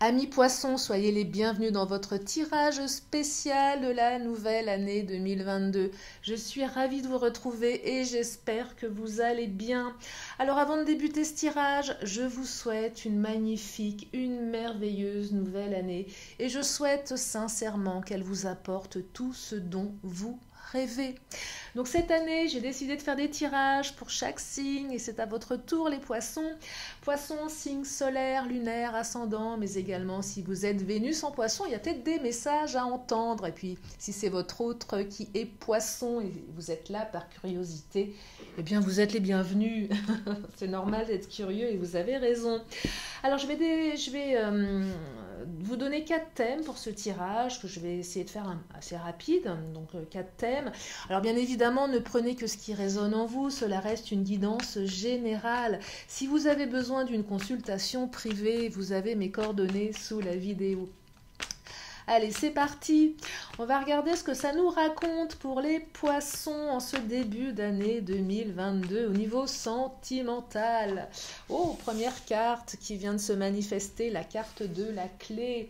Amis poissons, soyez les bienvenus dans votre tirage spécial de la nouvelle année 2022. Je suis ravie de vous retrouver et j'espère que vous allez bien. Alors avant de débuter ce tirage, je vous souhaite une magnifique, une merveilleuse nouvelle année et je souhaite sincèrement qu'elle vous apporte tout ce dont vous rêvez. Donc cette année, j'ai décidé de faire des tirages pour chaque signe et c'est à votre tour les poissons. Poissons, signe solaire, lunaire, ascendant, mais également si vous êtes Vénus en poisson, il y a peut-être des messages à entendre. Et puis si c'est votre autre qui est poisson et vous êtes là par curiosité, eh bien vous êtes les bienvenus. C'est normal d'être curieux et vous avez raison. Alors je vais vous donner 4 thèmes pour ce tirage que je vais essayer de faire assez rapide. Donc 4 thèmes. Alors bien évidemment, ne prenez que ce qui résonne en vous. Cela reste une guidance générale. Si vous avez besoin d'une consultation privée, vous avez mes coordonnées sous la vidéo. Allez, c'est parti. On va regarder ce que ça nous raconte pour les poissons en ce début d'année 2022 au niveau sentimental. Oh, première carte qui vient de se manifester, la carte de la clé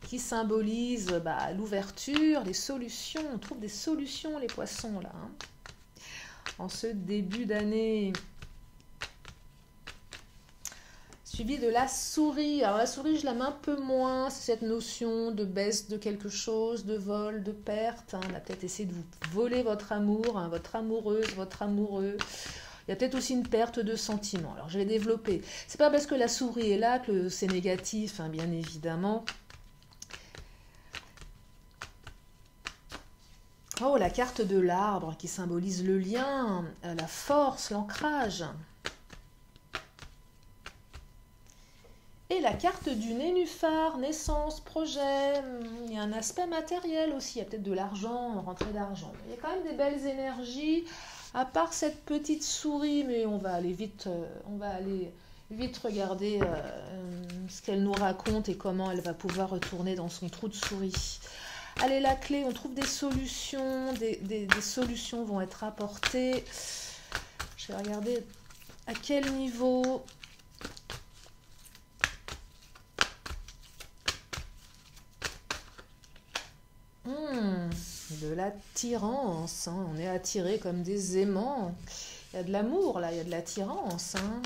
qui symbolise l'ouverture, les solutions. On trouve des solutions, les poissons, là, hein, en ce début d'année. Suivi de la souris. Alors la souris, je l'aime un peu moins, c'est cette notion de baisse de quelque chose, de vol, de perte. On a peut-être essayé de vous voler votre amour, hein, votre amoureuse, votre amoureux. Il y a peut-être aussi une perte de sentiment. Alors je vais développer. C'est pas parce que la souris est là que c'est négatif, hein, bien évidemment. Oh, la carte de l'arbre qui symbolise le lien, la force, l'ancrage. Et la carte du nénuphar, naissance, projet, il y a un aspect matériel aussi, il y a peut-être de l'argent, rentrée d'argent. Il y a quand même des belles énergies, à part cette petite souris, mais on va aller vite regarder ce qu'elle nous raconte et comment elle va pouvoir retourner dans son trou de souris. Allez, la clé, on trouve des solutions, des solutions vont être apportées. Je vais regarder à quel niveau... De l'attirance, hein. On est attiré comme des aimants. Il y a de l'amour là, il y a de l'attirance. Hein.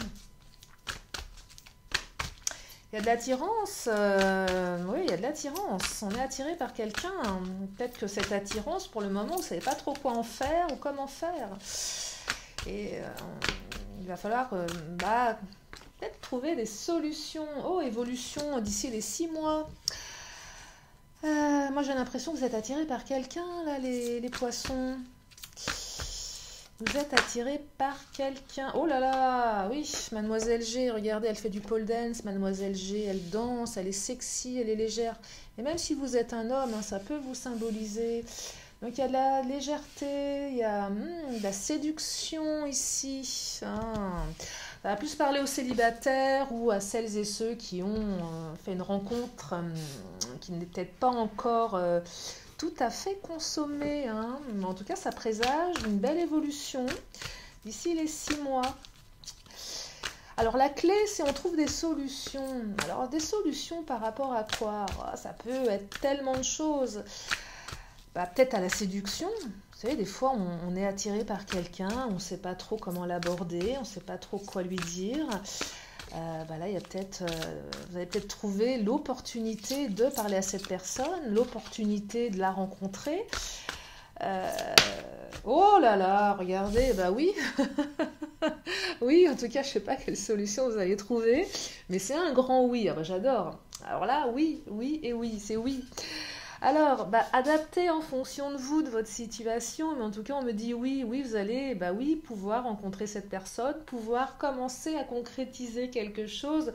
Il y a de l'attirance, oui, il y a de l'attirance. On est attiré par quelqu'un. Peut-être que cette attirance, pour le moment, vous ne savez pas trop quoi en faire ou comment faire. Et il va falloir peut-être trouver des solutions. Oh, évolution d'ici les 6 mois. Moi j'ai l'impression que vous êtes attirés par quelqu'un là, les poissons. Vous êtes attirés par quelqu'un. Oh là là, oui, Mademoiselle G, regardez, elle fait du pole dance. Mademoiselle G, elle danse, elle est sexy, elle est légère. Et même si vous êtes un homme, hein, ça peut vous symboliser. Donc il y a de la légèreté, il y a de la séduction ici. Hein. Ça va plus parler aux célibataires ou à celles et ceux qui ont fait une rencontre qui n'est peut-être pas encore tout à fait consommée. Hein. Mais en tout cas, ça présage une belle évolution d'ici les 6 mois. Alors la clé, c'est on trouve des solutions. Alors des solutions par rapport à quoi? Ça peut être tellement de choses. Peut-être à la séduction. Vous savez, des fois, on est attiré par quelqu'un, on ne sait pas trop comment l'aborder, on ne sait pas trop quoi lui dire. Là, il y a peut-être, vous allez peut-être trouver l'opportunité de parler à cette personne, l'opportunité de la rencontrer. Oh là là, regardez, oui. Oui, en tout cas, je ne sais pas quelle solution vous allez trouver, mais c'est un grand oui. J'adore. Alors là, oui, oui et oui, c'est oui. Alors, adaptez en fonction de vous, de votre situation, mais en tout cas, on me dit oui, vous allez pouvoir rencontrer cette personne, pouvoir commencer à concrétiser quelque chose.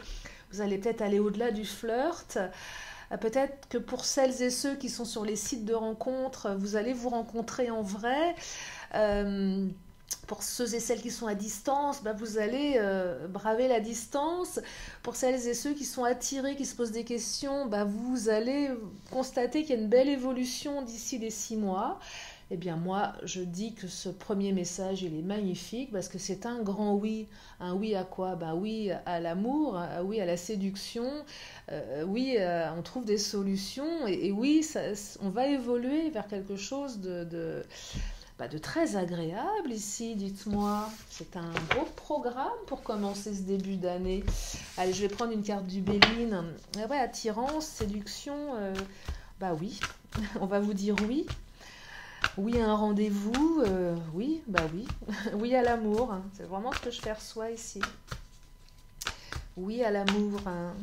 Vous allez peut-être aller au-delà du flirt. Peut-être que pour celles et ceux qui sont sur les sites de rencontres, vous allez vous rencontrer en vrai. Pour ceux et celles qui sont à distance, vous allez braver la distance. Pour celles et ceux qui sont attirés, qui se posent des questions, vous allez constater qu'il y a une belle évolution d'ici les 6 mois. Eh bien moi, je dis que ce premier message, il est magnifique parce que c'est un grand oui. Un oui à quoi? Ben oui à l'amour, un oui à la séduction, oui, on trouve des solutions et oui, on va évoluer vers quelque chose de très agréable ici, dites-moi. C'est un beau programme pour commencer ce début d'année. Allez, je vais prendre une carte du Béline. Ah ouais, attirance, séduction, bah oui, on va vous dire oui. Oui à un rendez-vous, oui, bah oui. Oui à l'amour, hein. C'est vraiment ce que je perçois ici. Oui à l'amour, hein.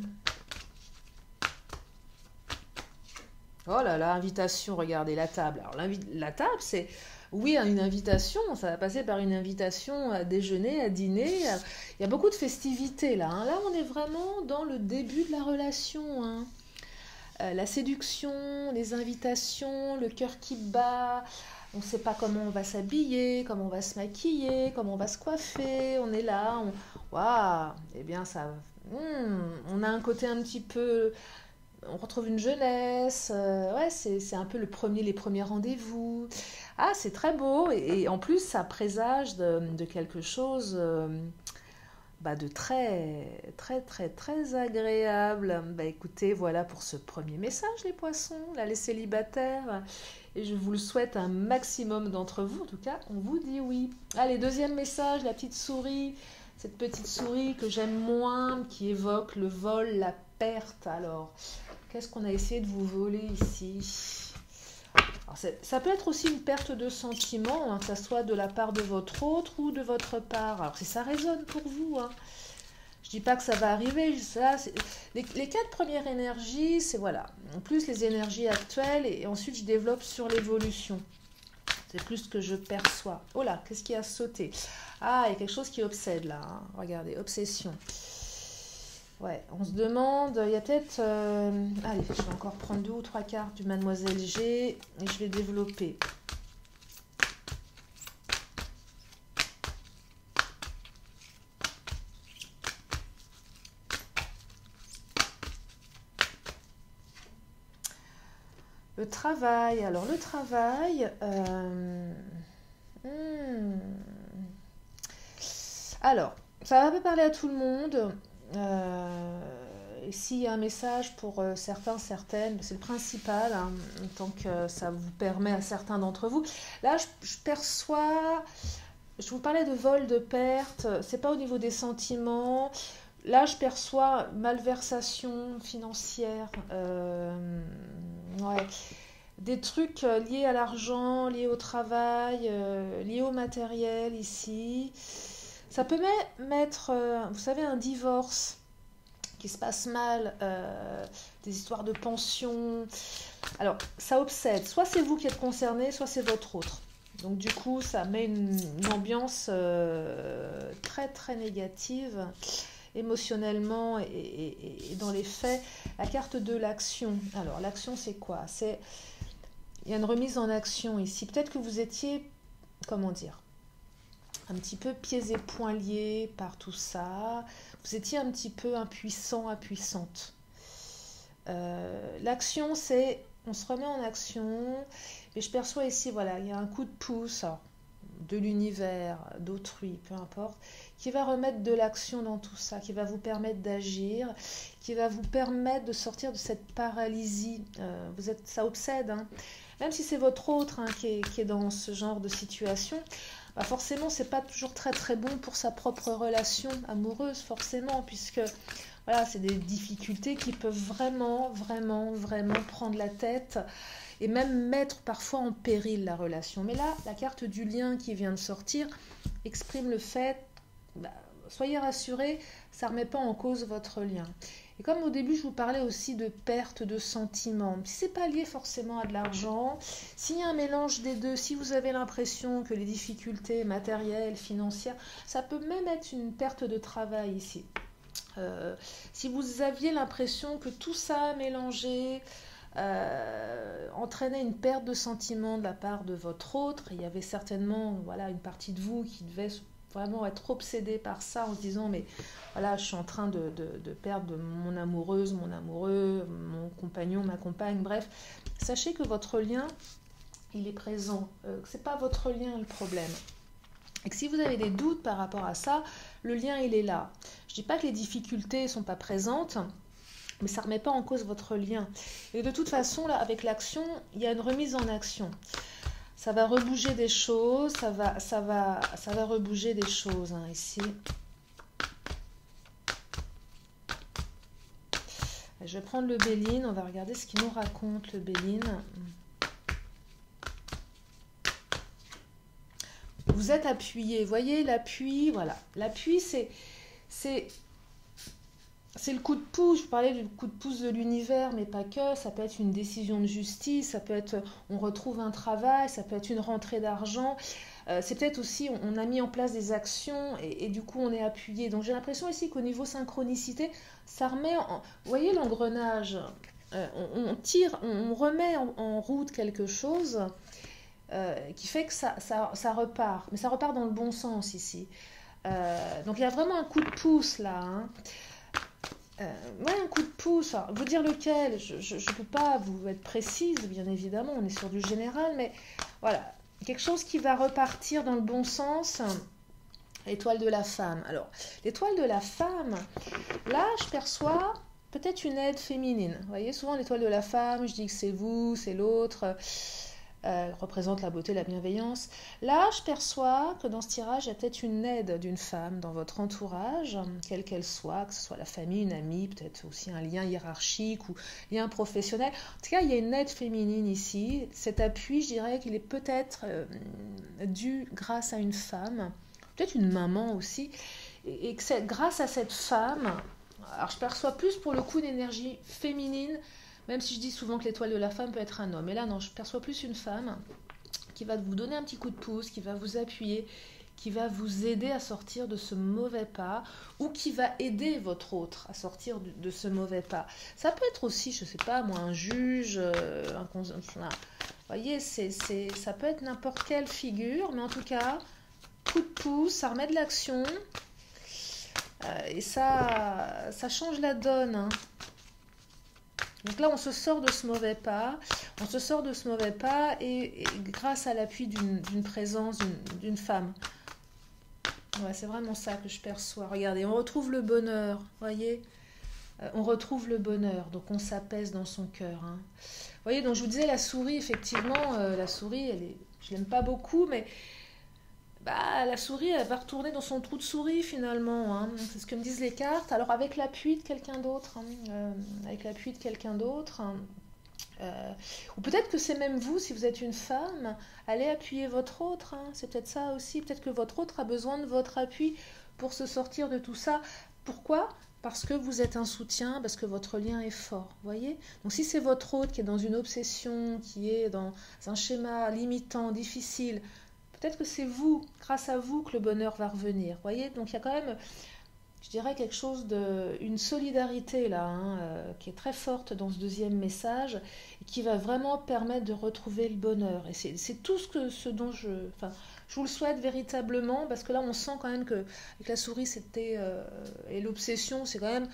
Oh là là, invitation, regardez la table. Alors la table, c'est oui à une invitation, ça va passer par une invitation à déjeuner, à dîner. Il y a beaucoup de festivités là, hein. Là, on est vraiment dans le début de la relation, hein. La séduction, les invitations, le cœur qui bat. On ne sait pas comment on va s'habiller, comment on va se maquiller, comment on va se coiffer. On est là, waouh, eh bien ça, on a un côté un petit peu, on retrouve une jeunesse. Ouais, c'est un peu les premiers rendez-vous. Ah, c'est très beau et en plus ça présage de quelque chose. De très, très, très, très agréable. Bah écoutez, voilà pour ce premier message, les poissons, là, les célibataires. Et je vous le souhaite un maximum d'entre vous. En tout cas, on vous dit oui. Allez, deuxième message, la petite souris. Cette petite souris que j'aime moins, qui évoque le vol, la perte. Alors, qu'est-ce qu'on a essayé de vous voler ici? Alors, ça peut être aussi une perte de sentiment, hein, que ce soit de la part de votre autre ou de votre part. Alors si ça résonne pour vous, hein, je ne dis pas que ça va arriver. Les quatre premières énergies, c'est voilà. En plus les énergies actuelles et ensuite je développe sur l'évolution. C'est plus ce que je perçois. Oh là, qu'est-ce qui a sauté? Ah, il y a quelque chose qui obsède là, hein. Regardez, obsession. Ouais, on se demande, il y a peut-être... allez, je vais encore prendre 2 ou 3 cartes du Mademoiselle G et je vais développer. Le travail, alors le travail... Alors, ça va pas parler à tout le monde. S'il y a un message pour certains, certaines, c'est le principal, hein, tant que ça vous permet à certains d'entre vous. Là, je perçois, je vous parlais de vol, de perte, c'est pas au niveau des sentiments. Là, je perçois malversation financière, ouais. Des trucs liés à l'argent, liés au travail, liés au matériel ici. Ça peut mettre, vous savez, un divorce qui se passe mal, des histoires de pension. Alors, ça obsède. Soit c'est vous qui êtes concerné, soit c'est votre autre. Donc, du coup, ça met une ambiance très, très négative, émotionnellement et dans les faits. La carte de l'action. Alors, l'action, c'est quoi? Il y a une remise en action ici. Peut-être que vous étiez, comment dire, un petit peu pieds et poings liés par tout ça. Vous étiez un petit peu impuissant, impuissante. L'action, c'est, on se remet en action. Et je perçois ici, voilà, il y a un coup de pouce de l'univers, d'autrui, peu importe, qui va remettre de l'action dans tout ça, qui va vous permettre d'agir, qui va vous permettre de sortir de cette paralysie. Ça obsède, hein. Même si c'est votre autre, hein, qui est dans ce genre de situation, bah forcément, c'est pas toujours très très bon pour sa propre relation amoureuse, forcément, puisque voilà, c'est des difficultés qui peuvent vraiment, vraiment, vraiment prendre la tête et même mettre parfois en péril la relation. Mais là, la carte du lien qui vient de sortir exprime le fait, soyez rassurés, ça ne remet pas en cause votre lien. Et comme au début, je vous parlais aussi de perte de sentiments, si ce n'est pas lié forcément à de l'argent, s'il y a un mélange des deux, si vous avez l'impression que les difficultés matérielles, financières, ça peut même être une perte de travail ici. Si vous aviez l'impression que tout ça mélangé entraînait une perte de sentiments de la part de votre autre, il y avait certainement une partie de vous qui devait vraiment être obsédée par ça en se disant mais voilà, je suis en train de perdre mon amoureuse, mon amoureux, mon compagnon, ma compagne, bref. Sachez que votre lien, il est présent, c'est pas votre lien le problème. Et que si vous avez des doutes par rapport à ça, le lien il est là. Je dis pas que les difficultés sont pas présentes, mais ça remet pas en cause votre lien. Et de toute façon, là, avec l'action, il y a une remise en action. Ça va rebouger des choses, ça va rebouger des choses, hein, ici. Je vais prendre le Béline, on va regarder ce qu'il nous raconte, le Béline. Vous êtes appuyé, voyez l'appui, voilà. L'appui, c'est le coup de pouce. Je parlais du coup de pouce de l'univers, mais pas que. Ça peut être une décision de justice, ça peut être on retrouve un travail, ça peut être une rentrée d'argent. C'est peut-être aussi on a mis en place des actions et du coup on est appuyé. Donc j'ai l'impression ici qu'au niveau synchronicité, ça remet vous voyez l'engrenage, on tire, on remet en route quelque chose qui fait que ça repart. Mais ça repart dans le bon sens ici. Donc il y a vraiment un coup de pouce là, hein. Ouais, un coup de pouce. Alors, vous dire lequel, je ne peux pas vous être précise, bien évidemment, on est sur du général, mais voilà, quelque chose qui va repartir dans le bon sens. L'étoile de la femme. Alors, l'étoile de la femme, là, je perçois peut-être une aide féminine. Vous voyez, souvent l'étoile de la femme, je dis que c'est vous, c'est l'autre. Représente la beauté, la bienveillance. Là, je perçois que dans ce tirage, il y a peut-être une aide d'une femme dans votre entourage, quelle qu'elle soit, que ce soit la famille, une amie, peut-être aussi un lien hiérarchique ou lien professionnel. En tout cas, il y a une aide féminine ici. Cet appui, je dirais qu'il est peut-être dû grâce à une femme, peut-être une maman aussi, et que c'est grâce à cette femme, alors je perçois plus pour le coup une énergie féminine, même si je dis souvent que l'étoile de la femme peut être un homme. Et là, non, je perçois plus une femme qui va vous donner un petit coup de pouce, qui va vous appuyer, qui va vous aider à sortir de ce mauvais pas, ou qui va aider votre autre à sortir de ce mauvais pas. Ça peut être aussi, je ne sais pas moi, un juge, vous voyez, ça peut être n'importe quelle figure, mais en tout cas, coup de pouce, ça remet de l'action, et ça change la donne, hein. Donc là, on se sort de ce mauvais pas, et grâce à l'appui d'une présence, d'une femme. Ouais, c'est vraiment ça que je perçois. Regardez, on retrouve le bonheur, voyez, on retrouve le bonheur, donc on s'apaise dans son cœur, hein. Vous voyez, donc je vous disais, la souris, effectivement, la souris, je l'aime pas beaucoup, mais la souris, elle va retourner dans son trou de souris finalement, hein. C'est ce que me disent les cartes. Alors avec l'appui de quelqu'un d'autre, hein, ou peut-être que c'est même vous, si vous êtes une femme, allez appuyer votre autre, hein. C'est peut-être ça aussi. Peut-être que votre autre a besoin de votre appui pour se sortir de tout ça. Pourquoi ? Parce que vous êtes un soutien, parce que votre lien est fort, voyez ? Donc si c'est votre autre qui est dans une obsession, qui est dans un schéma limitant, difficile, peut-être que c'est vous, grâce à vous, que le bonheur va revenir. Voyez, donc il y a quand même, je dirais, quelque chose une solidarité là, hein, qui est très forte dans ce deuxième message et qui va vraiment permettre de retrouver le bonheur. Et c'est tout ce dont je vous le souhaite véritablement, parce que là, on sent quand même que avec la souris, et l'obsession, c'est quand même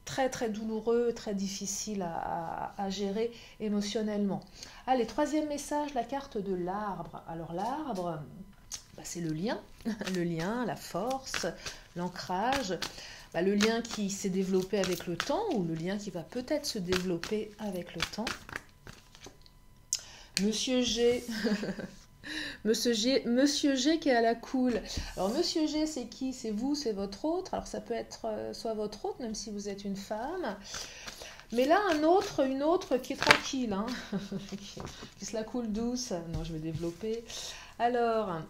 très très douloureux, très difficile à gérer émotionnellement. Allez, troisième message, la carte de l'arbre. Alors l'arbre, c'est le lien, le lien, la force, l'ancrage, le lien qui s'est développé avec le temps, ou le lien qui va peut-être se développer avec le temps. Monsieur G, Monsieur G qui est à la cool. Alors Monsieur G, c'est qui? C'est vous, c'est votre autre. Alors ça peut être soit votre autre, même si vous êtes une femme. Mais là, une autre qui est tranquille, hein, qui se la coule douce. Non, je vais développer. Alors,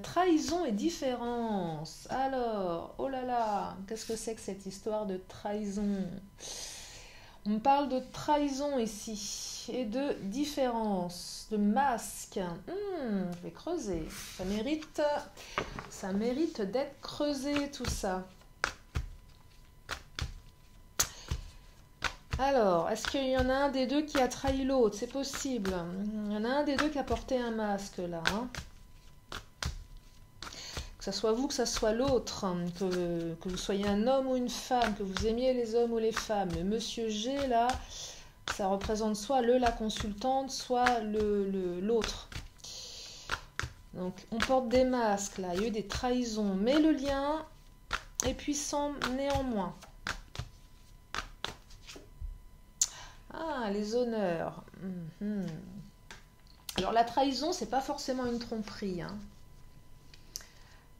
trahison et différence. Alors, oh là là, qu'est-ce que c'est que cette histoire de trahison? On me parle de trahison ici, et de différence, de masque. Je vais creuser. Ça mérite d'être creusé, tout ça. Alors, est-ce qu'il y en a un des deux qui a trahi l'autre? C'est possible. Il y en a un des deux qui a porté un masque, là, hein. Que ce soit vous, que ce soit l'autre, hein, que vous soyez un homme ou une femme, que vous aimiez les hommes ou les femmes. Le Monsieur G, là, ça représente soit la consultante, soit l'autre. Donc, on porte des masques, là. Il y a eu des trahisons. Mais le lien est puissant néanmoins. Ah, les honneurs. Alors, la trahison, c'est pas forcément une tromperie, hein.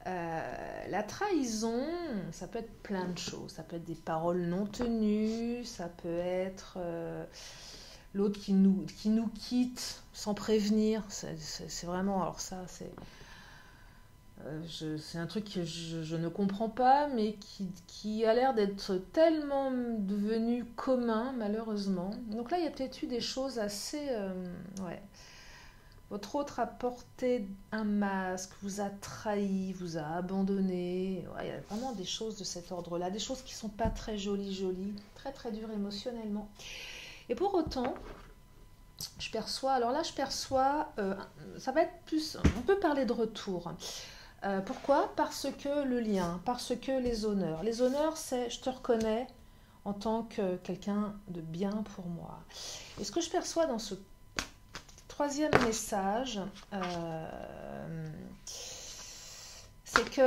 La trahison, ça peut être plein de choses. Ça peut être des paroles non tenues, ça peut être l'autre qui nous quitte sans prévenir. C'est vraiment, alors ça, c'est un truc que je ne comprends pas, mais qui a l'air d'être tellement devenu commun, malheureusement. Donc là, il y a peut-être eu des choses assez... ouais. Votre autre a porté un masque, vous a trahi, vous a abandonné. Ouais, il y a vraiment des choses de cet ordre-là, des choses qui ne sont pas très jolies, très très dures émotionnellement. Et pour autant, je perçois, alors là je perçois, ça va être plus, on peut parler de retour. Pourquoi? Parce que le lien, parce que les honneurs. Les honneurs, c'est je te reconnais en tant que quelqu'un de bien pour moi. Et ce que je perçois dans ce troisième message, c'est que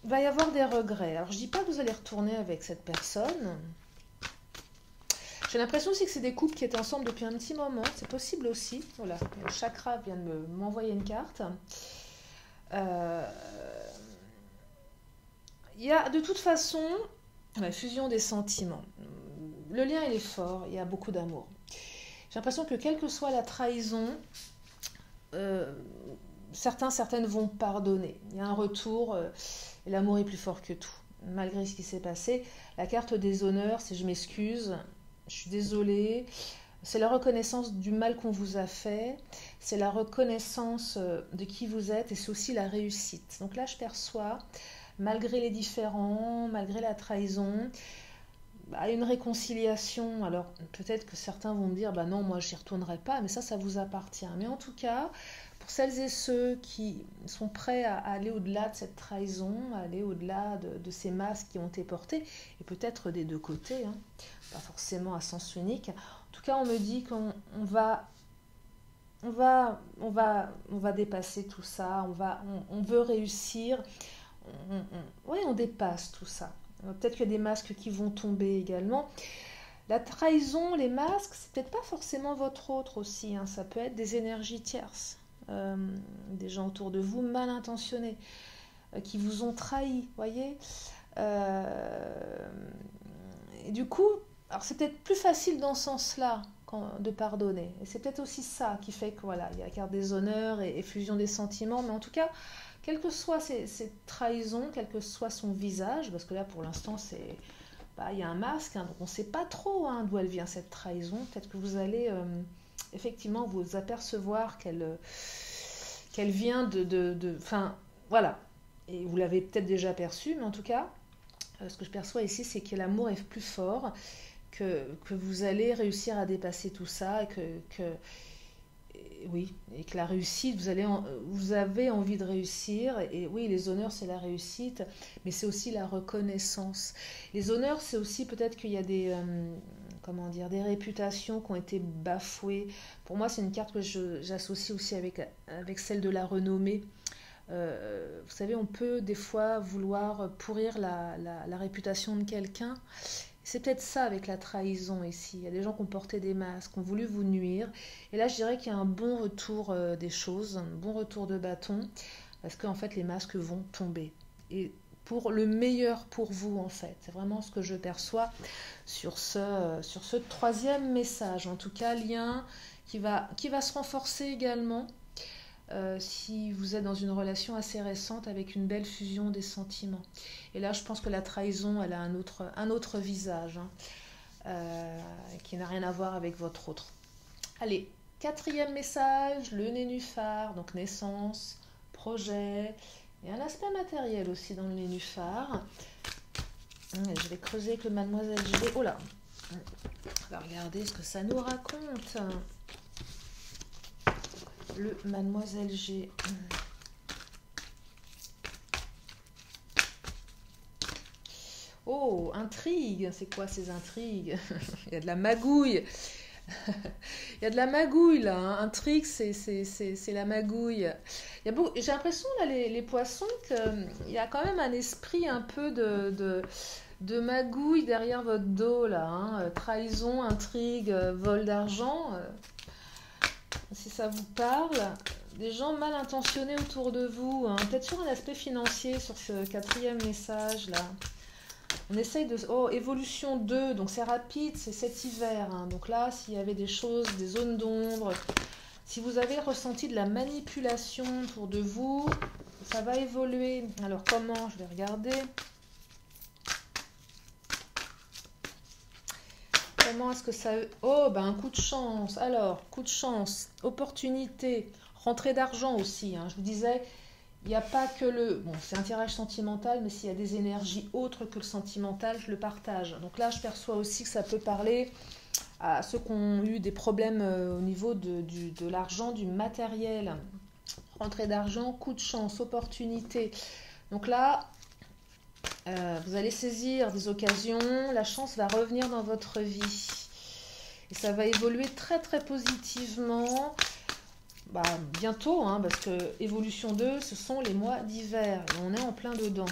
va y avoir des regrets. Alors je dis pas que vous allez retourner avec cette personne. J'ai l'impression aussi que c'est des couples qui étaient ensemble depuis un petit moment. C'est possible aussi. Voilà, le chakra vient de m'envoyer une carte. Il y a de toute façon la fusion des sentiments. Le lien il est fort, il y a beaucoup d'amour. J'ai l'impression que quelle que soit la trahison, certaines vont pardonner. Il y a un retour et l'amour est plus fort que tout. Malgré ce qui s'est passé, la carte des honneurs, c'est je m'excuse, je suis désolée. C'est la reconnaissance du mal qu'on vous a fait, c'est la reconnaissance de qui vous êtes et c'est aussi la réussite. Donc là, je perçois, malgré les différends, malgré la trahison, une réconciliation. Alors peut-être que certains vont me dire bah non, moi j'y retournerai pas, mais ça vous appartient. Mais en tout cas, pour celles et ceux qui sont prêts à aller au-delà de cette trahison, à aller au-delà de ces masques qui ont été portés, et peut-être des deux côtés, hein, pas forcément à sens unique. En tout cas, on me dit qu'on va dépasser tout ça, on veut réussir, on dépasse tout ça. Peut-être qu'il y a des masques qui vont tomber également. La trahison, les masques, c'est peut-être pas forcément votre autre aussi. Hein. Ça peut être des énergies tierces, des gens autour de vous mal intentionnés, qui vous ont trahi, voyez. Et du coup, alors c'est peut-être plus facile dans ce sens-là de pardonner. Et c'est peut-être aussi ça qui fait que voilà, il y a la carte des honneurs et fusion des sentiments. Mais en tout cas, quelle que soit ces trahisons, quel que soit son visage, parce que là pour l'instant il y a un masque, hein, donc on ne sait pas trop d'où elle vient cette trahison. Peut-être que vous allez effectivement vous apercevoir qu'elle vient enfin voilà. Et vous l'avez peut-être déjà perçu, mais en tout cas, ce que je perçois ici, c'est que l'amour est plus fort, que vous allez réussir à dépasser tout ça, oui, et que la réussite, vous avez envie de réussir, et oui, les honneurs, c'est la réussite, mais c'est aussi la reconnaissance. Les honneurs, c'est aussi peut-être qu'il y a des réputations qui ont été bafouées. Pour moi, c'est une carte que j'associe aussi avec celle de la renommée. Vous savez, on peut des fois vouloir pourrir la réputation de quelqu'un. C'est peut-être ça avec la trahison ici. Il y a des gens qui ont porté des masques, qui ont voulu vous nuire. Et là, je dirais qu'il y a un bon retour des choses, un bon retour de bâton, parce qu'en fait, les masques vont tomber. Et pour le meilleur pour vous, en fait. C'est vraiment ce que je perçois sur ce troisième message. En tout cas, lien qui va se renforcer également. Si vous êtes dans une relation assez récente avec une belle fusion des sentiments. Et là, je pense que la trahison, elle a un autre visage, qui n'a rien à voir avec votre autre. Allez, quatrième message, le nénuphar, donc naissance, projet, et un aspect matériel aussi dans le nénuphar. Je vais creuser avec le Mademoiselle G. Oh là, on va regarder ce que ça nous raconte. Le Mademoiselle G. Oh, intrigue. C'est quoi ces intrigues? Il y a de la magouille. Il y a de la magouille là, hein. Un trick, c'est la magouille. J'ai l'impression là, les poissons, qu'il y a quand même un esprit un peu de magouille derrière votre dos là, hein. Trahison, intrigue, vol d'argent, si ça vous parle. Des gens mal intentionnés autour de vous, hein. Peut-être sur un aspect financier, sur ce quatrième message là. On essaye de... Oh, évolution 2, donc c'est rapide, c'est cet hiver, hein. Donc là, s'il y avait des choses, des zones d'ombre, si vous avez ressenti de la manipulation autour de vous, ça va évoluer. Alors comment? Je vais regarder. Comment est-ce que ça... Oh, ben un coup de chance. Alors, coup de chance, opportunité, rentrée d'argent aussi, hein. Je vous disais... Il n'y a pas que le... Bon, c'est un tirage sentimental, mais s'il y a des énergies autres que le sentimental, je le partage. Donc là, je perçois aussi que ça peut parler à ceux qui ont eu des problèmes au niveau de l'argent, du matériel. Rentrée d'argent, coup de chance, opportunité. Donc là, vous allez saisir des occasions. La chance va revenir dans votre vie. Et ça va évoluer très, très positivement. Bah, bientôt, hein, parce que évolution 2, ce sont les mois d'hiver. Et on est en plein dedans.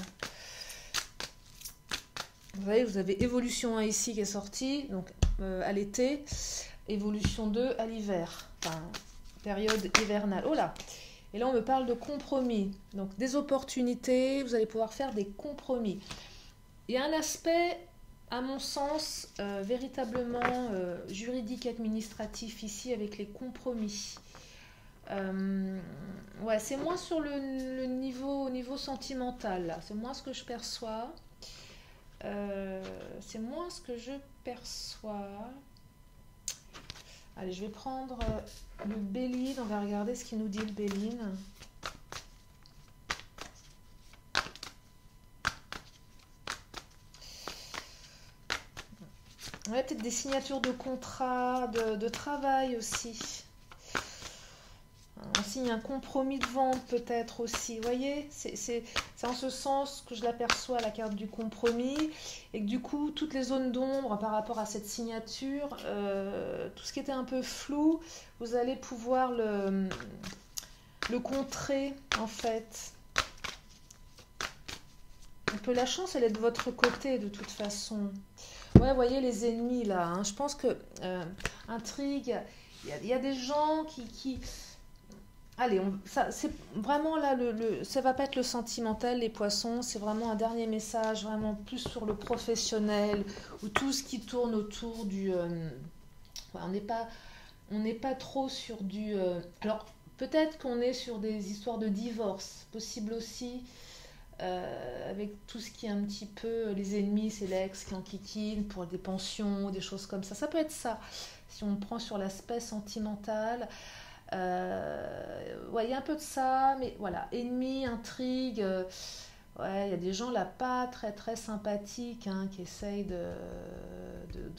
Vous voyez, vous avez évolution 1 ici qui est sortie, donc à l'été. Évolution 2 à l'hiver. Enfin, période hivernale. Oh là! Et là, on me parle de compromis. Donc, des opportunités, vous allez pouvoir faire des compromis. Il y a un aspect, à mon sens, véritablement juridique, administratif ici, avec les compromis. Ouais, c'est moins sur le niveau sentimental, c'est moins ce que je perçois. C'est moins ce que je perçois. Allez, je vais prendre le Béline, on va regarder ce qu'il nous dit le Béline. Ouais, peut-être des signatures de contrat, de travail aussi. On signe un compromis de vente peut-être aussi. Vous voyez, c'est en ce sens que je l'aperçois, la carte du compromis. Et que du coup, toutes les zones d'ombre par rapport à cette signature, tout ce qui était un peu flou, vous allez pouvoir le contrer en fait. Un peu la chance, elle est de votre côté de toute façon. Ouais, vous voyez les ennemis là, hein. Je pense que intrigue, il y a des gens qui allez, c'est vraiment là, ça va pas être le sentimental, les poissons, c'est vraiment un dernier message, vraiment plus sur le professionnel, ou tout ce qui tourne autour du... on n'est pas trop sur du... alors, peut-être qu'on est sur des histoires de divorce, possible aussi, avec tout ce qui est un petit peu... Les ennemis, c'est l'ex qui enquiquine pour des pensions, des choses comme ça. Ça peut être ça, si on prend sur l'aspect sentimental. Ouais, il y a un peu de ça, mais voilà, ennemi, intrigue, ouais, il y a des gens là pas très très sympathiques, hein, qui essayent de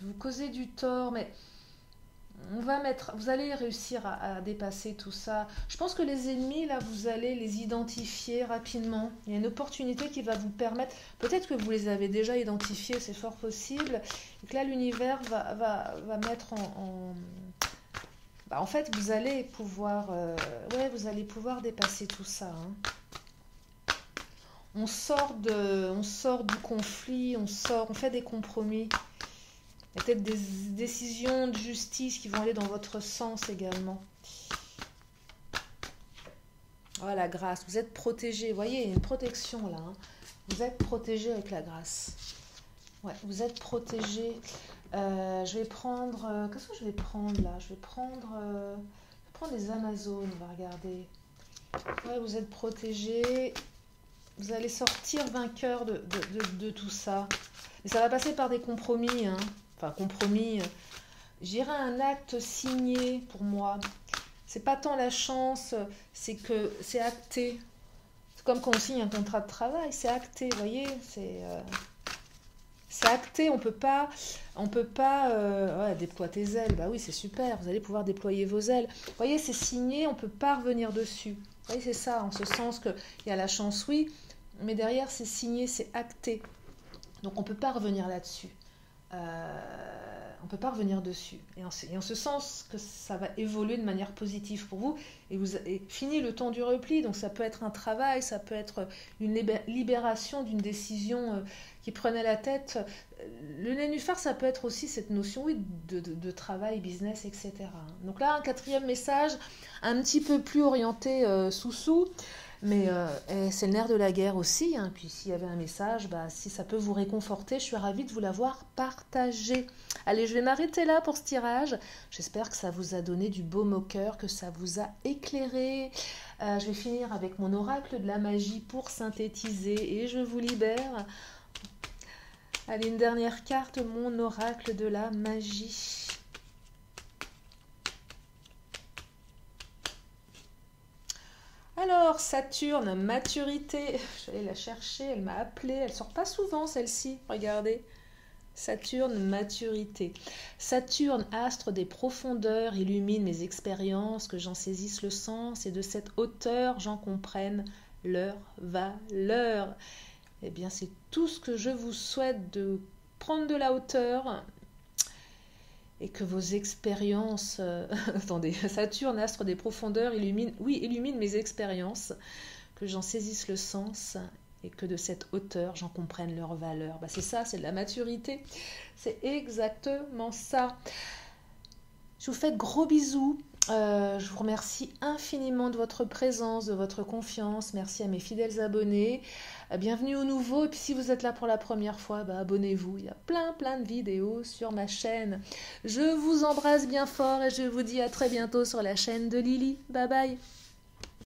vous causer du tort, mais vous allez réussir à dépasser tout ça. Je pense que les ennemis là, vous allez les identifier rapidement. Il y a une opportunité qui va vous permettre, peut-être que vous les avez déjà identifiés, c'est fort possible, et que là l'univers va mettre en fait, vous allez pouvoir, vous allez pouvoir dépasser tout ça, hein. On sort du conflit, on fait des compromis. Il y a peut-être des décisions de justice qui vont aller dans votre sens également. Voilà, la grâce, vous êtes protégé. Vous voyez, il y a une protection là, hein. Vous êtes protégé avec la grâce. Ouais, vous êtes protégé. Je vais prendre... qu'est-ce que je vais prendre là? Je vais prendre les Amazones, on va regarder. Ouais, vous être protégé. Vous allez sortir vainqueur de tout ça. Et ça va passer par des compromis, hein. Enfin, compromis. J'irai un acte signé pour moi. C'est pas tant la chance, c'est que c'est acté. C'est comme quand on signe un contrat de travail, c'est acté, vous voyez, c'est acté, on peut pas déploie tes ailes, bah oui, c'est super, vous allez pouvoir déployer vos ailes. Vous voyez, c'est signé, on peut pas revenir dessus. Vous voyez, c'est ça, en ce sens que il y a la chance, oui, mais derrière, c'est signé, c'est acté. Donc, on peut pas revenir là-dessus. on ne peut pas revenir dessus. Et en ce sens que ça va évoluer de manière positive pour vous. Et fini le temps du repli. Donc ça peut être un travail, ça peut être une libération d'une décision qui prenait la tête. Le nénuphar, ça peut être aussi cette notion oui, de travail, business, etc. Donc là, un quatrième message, un petit peu plus orienté sous-sous. Mais c'est le nerf de la guerre aussi. Hein. Puis s'il y avait un message, si ça peut vous réconforter, je suis ravie de vous l'avoir partagé. Allez, je vais m'arrêter là pour ce tirage. J'espère que ça vous a donné du baume au cœur, que ça vous a éclairé. Je vais finir avec mon oracle de la magie pour synthétiser et je vous libère. Allez, une dernière carte, mon oracle de la magie. Alors, Saturne, maturité. J'allais la chercher, elle m'a appelée. Elle sort pas souvent, celle-ci. Regardez. Saturne, maturité. Saturne, astre des profondeurs, illumine mes expériences, que j'en saisisse le sens et de cette hauteur, j'en comprenne leur valeur. Eh bien, c'est tout ce que je vous souhaite, de prendre de la hauteur et que vos expériences... attendez, Saturne, astre des profondeurs, illumine mes expériences, que j'en saisisse le sens et que de cette hauteur, j'en comprenne leur valeur. C'est ça, c'est de la maturité. C'est exactement ça. Je vous fais de gros bisous. Je vous remercie infiniment de votre présence, de votre confiance. Merci à mes fidèles abonnés. Bienvenue aux nouveaux. Et puis si vous êtes là pour la première fois, abonnez-vous. Il y a plein de vidéos sur ma chaîne. Je vous embrasse bien fort et je vous dis à très bientôt sur la chaîne de Lily. Bye bye.